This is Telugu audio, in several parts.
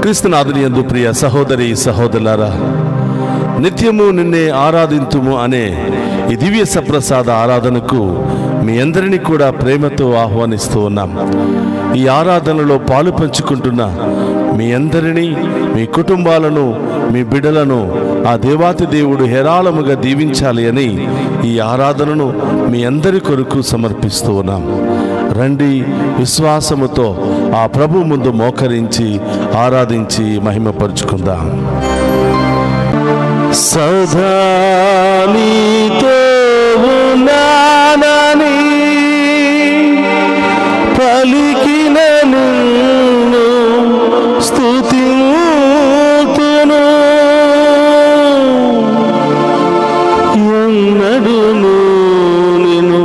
క్రీస్తునాథుని యందు ప్రియ సహోదరి సహోదరులారా, నిత్యము నిన్నే ఆరాధింతుము అనే ఈ దివ్య సప్రసాద ఆరాధనకు మీ అందరినీ కూడా ప్రేమతో ఆహ్వానిస్తూ ఉన్నాం. ఈ ఆరాధనలో పాలు పంచుకుంటున్న మీ అందరినీ, మీ కుటుంబాలను, మీ బిడ్డలను ఆ దేవాతి దేవుడు హేరాళముగా దీవించాలి అని ఈ ఆరాధనను మీ అందరి కొరకు సమర్పిస్తూ ఉన్నాం. రండి, విశ్వాసముతో ఆ ప్రభు ముందు మోకరించి ఆరాధించి మహిమపరుచుకుందాం. సదా నీతో ఉన్నానని పలికిన నిన్ను స్తుతింతును, ఎన్నడును నిన్ను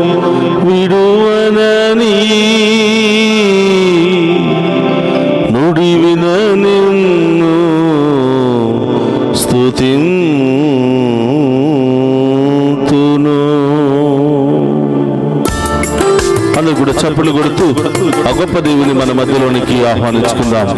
విడువనని నుడివిన నిన్ను స్తుతింతును. అందరూ కూడా చప్పులు కొడుతూ ఆ గొప్ప దేవుని మన మధ్యలోనికి ఆహ్వానించుకుందాం.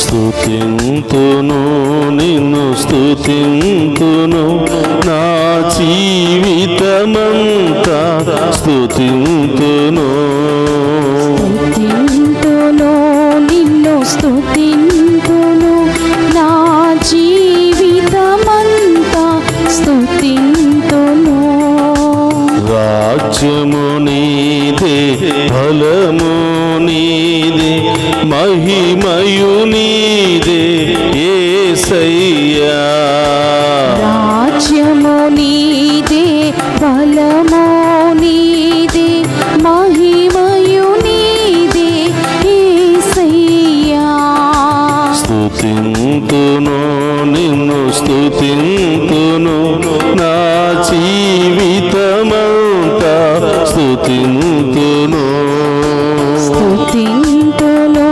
స్తుతింతును, నిన్ను స్తుతింతును, నా జీవితమంతా స్తుతింతును. స్తుతింతును, నిన్ను స్తుతింతును, నా జీవితమంతా స్తుతింతును. రాజ్యము నీదే, ఫలము నీదే, మహిమయు నీదే యేసయ్యా. రాజ్యము నీదే, ఫలము నీదే, మహిమయు నీదే యేసయ్యా. స్తుతింతును, నిన్ను స్తుతింతును, నా జీవితమంతా స్తుతింతును. స్తుతింతును,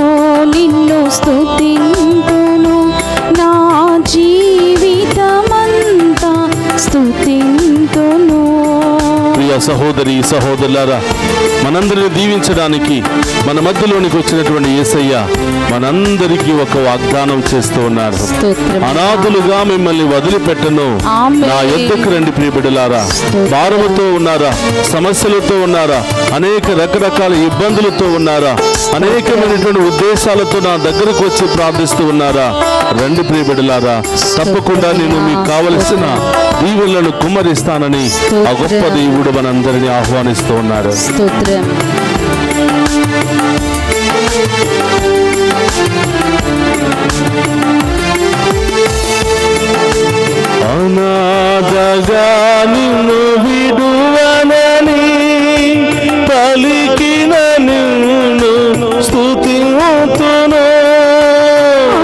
నిన్ను స్తుతింతును, నా జీవితమంతా స్తుతింతును. ప్రియ సహోదరి సహోదరులారా, మనందరిని దీవించడానికి మన మధ్యలోనికి వచ్చినటువంటి యేసయ్య మనందరికీ ఒక వాగ్దానం చేస్తూ ఉన్నారు. అనాథులుగా మిమ్మల్ని వదిలిపెట్టను, నా యొద్దకు రండి. ప్రియ బిడ్డలారా, భారముతో ఉన్నారా, సమస్యలతో ఉన్నారా, అనేక రకరకాల ఇబ్బందులతో ఉన్నారా, అనేకమైనటువంటి ఉద్దేశాలతో నా దగ్గరకు వచ్చి ప్రార్థిస్తూ ఉన్నారా? రండి ప్రియ బిడ్డలారా, తప్పకుండా నేను మీకు కావలసిన దీవెనలను కుమ్మరిస్తానని ఆ గొప్ప దేవుడు మనందరినీ ఆహ్వానిస్తూ ఉన్నారు. అనాథగా నిన్ను విడువనని పలికిన నిన్ను స్తుతింతును.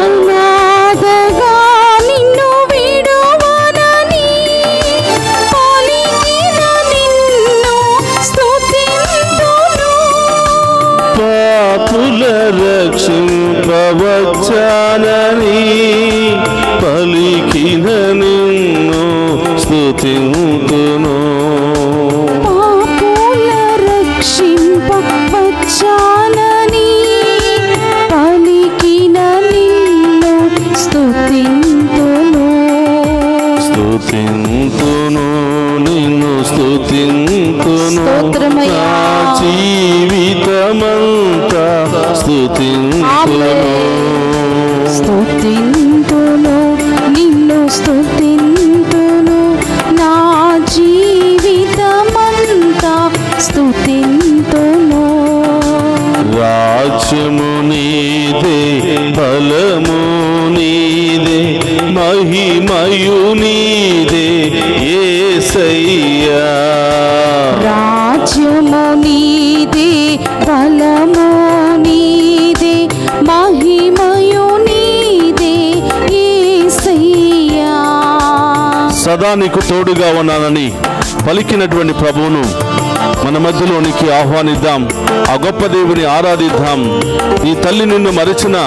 అనాథగా నిన్ను విడువనని పలికిన నిన్ను స్తుతింతును. పాపుల రక్షింపవచ్చానని పలికిన నిన్ను స్తుతింతును. పాపుల రక్షింపవచ్చానని పలికిన నిన్ను స్తుతింతును. స్తుతింతును, నిన్ను స్తుతింతును, స్తోత్రమయ్యా. నా జీవితమంతా స్తుతింతును. స్తుతింతును, నిన్ను స్తుతింతును, నా జీవితమంతా స్తుతింతును. రాజ్యము నీదే, బలము నీదే, మహిమయు నీదే యేసయ్యా. సదా నీకు తోడుగా ఉన్నానని పలికినటువంటి ప్రభువును మన మధ్యలోనికి ఆహ్వానిద్దాం. ఆ గొప్ప దేవుని ఆరాధిద్దాం. ఈ తల్లి నిన్ను మరచిన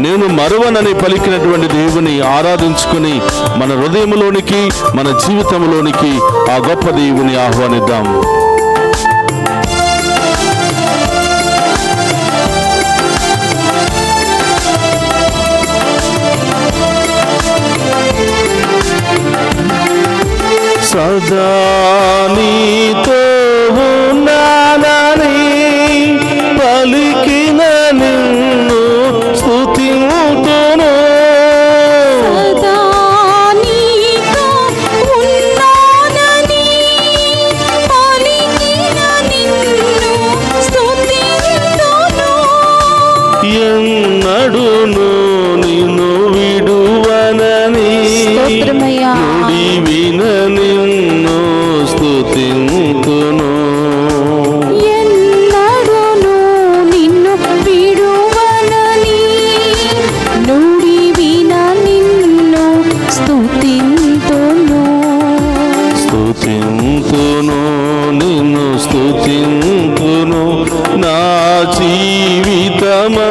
నేను మరువనని పలికినటువంటి దేవుని ఆరాధించుకుని మన హృదయంలోనికి, మన జీవితంలోనికి ఆ గొప్ప దేవుని ఆహ్వానిద్దాం. సదా నీతో ఉన్నానని పలికిన నిన్ను స్తుతింతును. సదా నీతో ఉన్నానని పలికిన నిన్ను స్తుతింతును. ఎన్నడును నిన్ను విడువనని స్తోత్రమయ్యా. విన నిన్ను స్తుతింతును. ఎన్నడును నిన్ను విడువనని నుడి విన నిన్ను స్తుతింతును. స్తుతింతును నిన్ను స్తుతింతును, నా జీవితమంతా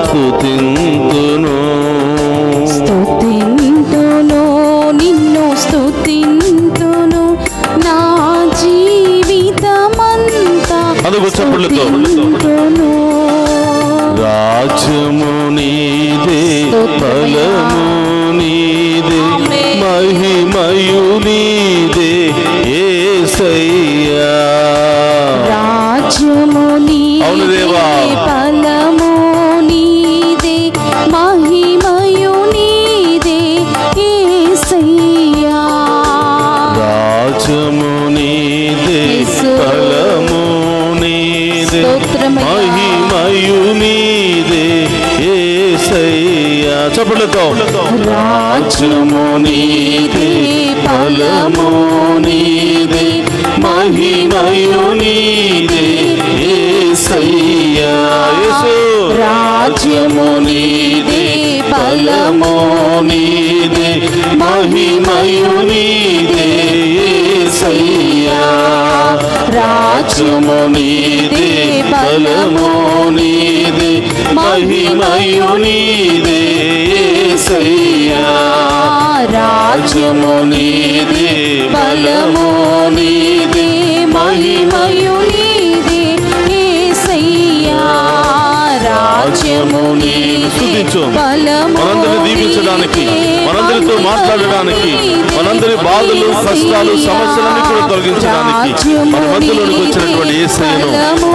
స్తుతింతును. స్తుతింతును నిన్ను స్తుతింతును, నా జీవితమంతా అదుగో చప్పట్లతో. స్తుతింతును. రాజ్యము నీదే, బలము నీదే, మహిమయు నీదే యేసయ్యా. రాజ్యము అవును నీదే, దేవా. బలము నీదే, మహిమయు నీదే యేసయ్యా. రాజ్యము నీదే, యేసు. బలము నీదే, స్తోత్రమయ్యా. మహిమయు నీదే యేసయ్యా. చప్పట్లతో. రాజ్యము నీదే, బలము నీదే, మహిమయు నీదే యేసయ్యా. యేసు. రాజ్యము నీదే, బలము నీదే, మహిమయు నీదే యేసయ్యా. రాజ్యము నీదే, బలము నీదే, మహిమయు నీదే యేసయ్యా. రాజ్యము నీదే, బలము నీదే, మహిమయు నీదే యేసయ్యా. రాజ్యము నీదే, బలము మనందరిని దీవించడానికి, మనందరితో మాట్లాడడానికి, మనందరి బాధలు, కష్టాలు, సమస్యలన్నీ కూడా తొలగించడానికి మన మధ్యలోనికి వచ్చినటువంటి యేసయ్యను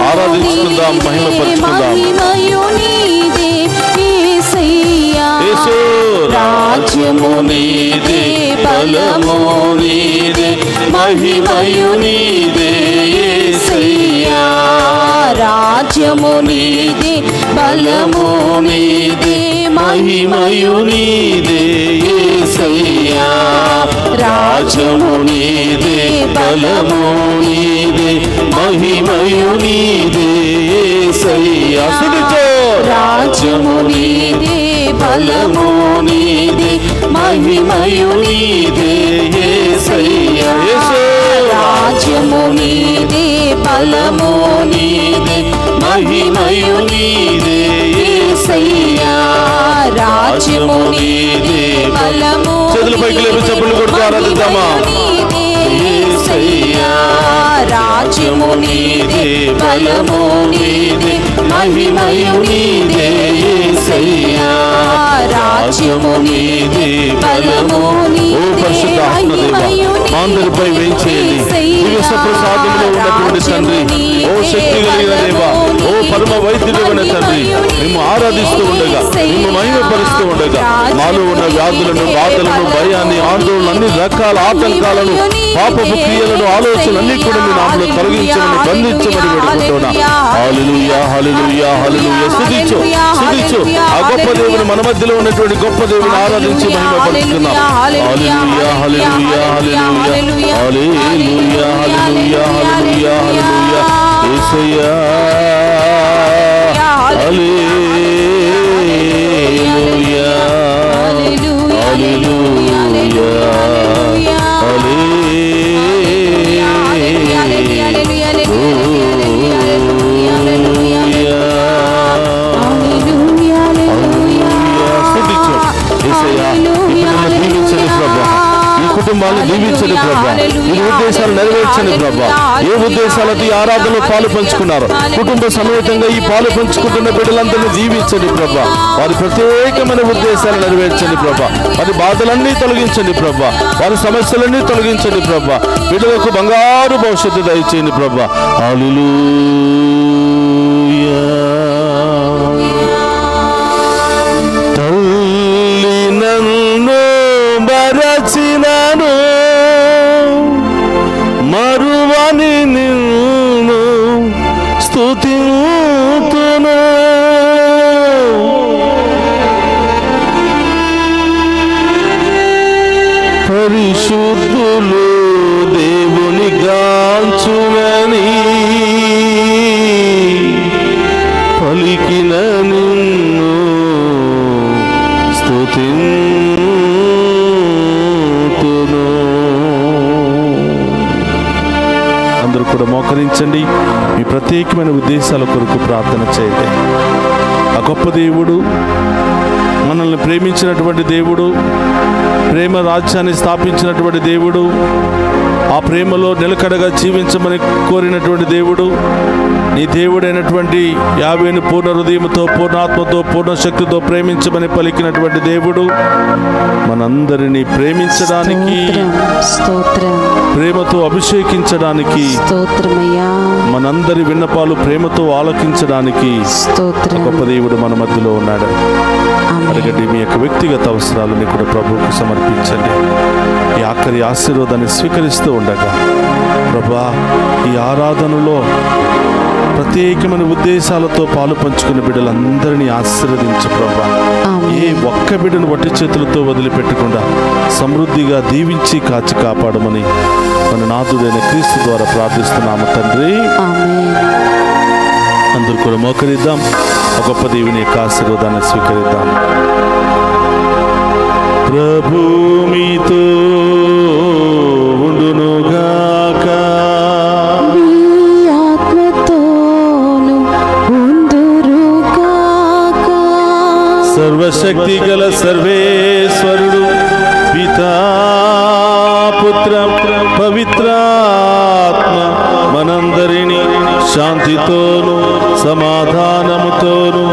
ఆరాధించుకుందాం, మహిమపరుచుకుందాం. మహిమయు నీదే యేసయ్యా. యేసు. రాజ్యము నీదే, బలము నీదే, మహిమయు నీదే యేసయ్యా. రాజ్యము నీదే, బలము నీదే, మహిమయు నీదే యేసయ్యా. రాజ్యము నీదే, బలము నీదే, మహిమయు నీదే యేసయ్యా. స్తుతించు. రాజ్యము నీదే, బలము నీదే, మహిమయు నీదే యేసయ్యా. యేసు. రాజ్యము నీదే, బలము నీదే, మహిమయు నీదే యేసయ్యా. రాజ్యము నీదే, బలము చేతుల పైకి లేపి చప్పట్లు కొడుతూ ఆరాధిద్దామా? యేసయ్యా. రాజ్యము నీదే, బలము నీదే, మహిమయు నీదే యేసయ్యా. రాజ్యము నీదే, బలము నీదే, ఓ పరిశుద్ధ ఆత్మదేవ, అందరిపై వేయించేయండి. దివ్య ప్రసాదంలో ఉన్నటువంటి తండ్రి, ఓ శక్తి కలిగిన దేవ, ఓ పరమ వైద్యుడైన తండ్రి, మేము ఆరాధిస్తూ ఉండగా, మేము మహిమపరుస్తూ ఉండగా, మాలో ఉన్న వ్యాధులను, బాధలను, భయాన్ని, ఆందోళన, అన్ని రకాల ఆటంకాలను పాపపు క్రియలను ఆలోచనలన్నీ కూడా మీ నామములో తొలగించమని బంధించమని వేడుకుంటున్నా. హల్లెలూయా హల్లెలూయా హల్లెలూయా. స్తుతించు స్తుతించు ఆ గొప్ప దేవుని, మన మధ్యలో ఉన్నటువంటి గొప్ప దేవుని ఆరాధించి మహిమపరుస్తున్నాం. హల్లెలూయా హల్లెలూయా హల్లెలూయా హల్లెలూయా హల్లెలూయా హల్లెలూయా హల్లెలూయా. యేసయ్యా హల్లెలూయా హల్లెలూయా కుటుంబాలను దీవించండి ప్రభా. ఈ ఉద్దేశాలు నెరవేర్చండి ప్రభా. ఏ ఉద్దేశాలతో ఈ ఆరాధనలో పాలు పంచుకున్నారు, కుటుంబ సమేతంగా ఈ పాలు పంచుకుంటున్న బిడ్డలందరినీ దీవించండి ప్రభా. వారి ప్రత్యేకమైన ఉద్దేశాలు నెరవేర్చండి ప్రభా. వారి బాధలన్నీ తొలగించండి ప్రభా. వారి సమస్యలన్నీ తొలగించండి ప్రభా. బిడ్డలకు బంగారు భవిష్యత్తు దయచేయండి ప్రభా. హల్లెలూయా. తల్లి నన్ను మరచినను మరువని నిన్ను స్తుతింతును. పరిశుద్ధులు దేవుని గాంచునని పలికిన నిన్ను స్తుతింతును. అందరూ కూడా మోకరించండి. మీ ప్రత్యేకమైన ఉద్దేశాల కొరకు ప్రార్థన చేయండి. ఆ గొప్ప దేవుడు, మనల్ని ప్రేమించినటువంటి దేవుడు, ప్రేమ రాజ్యాన్ని స్థాపించినటువంటి దేవుడు, ఆ ప్రేమలో నిలకడగా జీవించమని కోరినటువంటి దేవుడు, నీ దేవుడైనటువంటి యావేను పూర్ణ హృదయంతో, పూర్ణాత్మతో, పూర్ణ శక్తితో ప్రేమించమని పలికినటువంటి దేవుడు మనందరినీ ప్రేమించడానికి, ప్రేమతో అభిషేకించడానికి, మనందరి విన్నపాలు ప్రేమతో ఆలకించడానికి గొప్ప దేవుడు మన మధ్యలో ఉన్నాడు. అడగండి, మీ యొక్క వ్యక్తిగత అవసరాలని కూడా ప్రభువుకు సమర్పించండి. ఈ ఆఖరి ఆశీర్వాదాన్ని స్వీకరిస్తూ ఉండగా, ప్రభా ఈ ఆరాధనలో ప్రత్యేకమైన ఉద్దేశాలతో పాలు పంచుకున్న బిడ్డలందరినీ ఆశీర్వదించు ప్రభా. ఏ ఒక్క బిడ్డను వట్టి చేతులతో వదిలిపెట్టకుండా సమృద్ధిగా దీవించి కాచి కాపాడమని మన నాథుడైన క్రీస్తు ద్వారా ప్రార్థిస్తున్నాము తండ్రి. అందరూ కూడా మోకరిద్దాం. ఆ గొప్ప దేవుని యొక్క ఆశీర్వాదాన్ని స్వీకరిద్దాం. ప్రభు మీతో ఉండునుగాక. సర్వశక్తి గల సర్వేశ్వరుడు పితా పుత్ర పవిత్రాత్మ మనందరినీ శాంతితోను సమాధానముతోను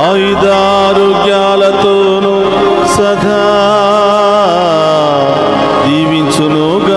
ఆయుధారోగ్యాలతోను సదా దీవించునుగాక.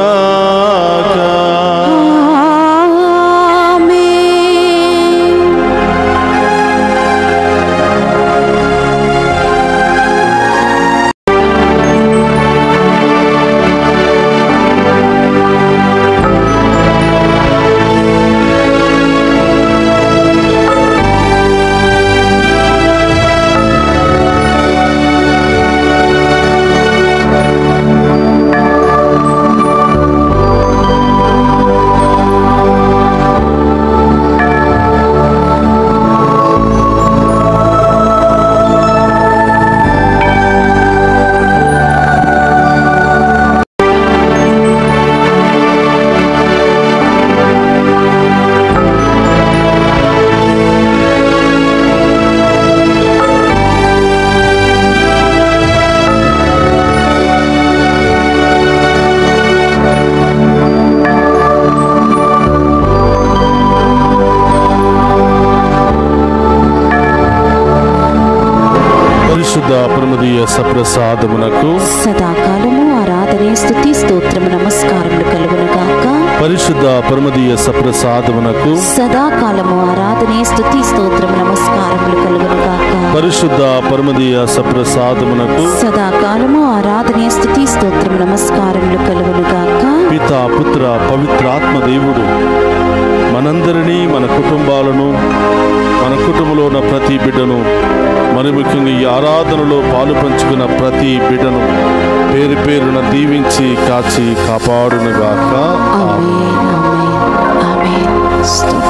పరమదీయ సప్రసాదమునకు సదాకాలము ఆరాధన స్తుతి స్తోత్రము నమస్కారములు కలుగునుగాక. పరిశుద్ధ పరమదీయ సప్రసాదమునకు సదాకాలము ఆరాధనే స్తుతి స్తోత్రం నమస్కారములు కలుగును గాక. పరిశుద్ధ పరమదీయ సప్రసాదమునకు సదాకాలము ఆరాధనే స్తుతి స్తోత్రం నమస్కారములు కలుగును గాక. పిత పుత్ర పవిత్రాత్మ దేవుడు మనందరినీ, మన కుటుంబాలను, మన కుటుంబంలో ఉన్న ప్రతి బిడ్డను, మరి ముఖ్యంగా ఈ ఆరాధనలో పాలు పంచుకున్న ప్రతి బిడ్డను పేరు పేరున దీవించి కాచి కాపాడునుగాక. ఆమేన్ ఆమేన్ ఆమేన్. స్తోత్రం.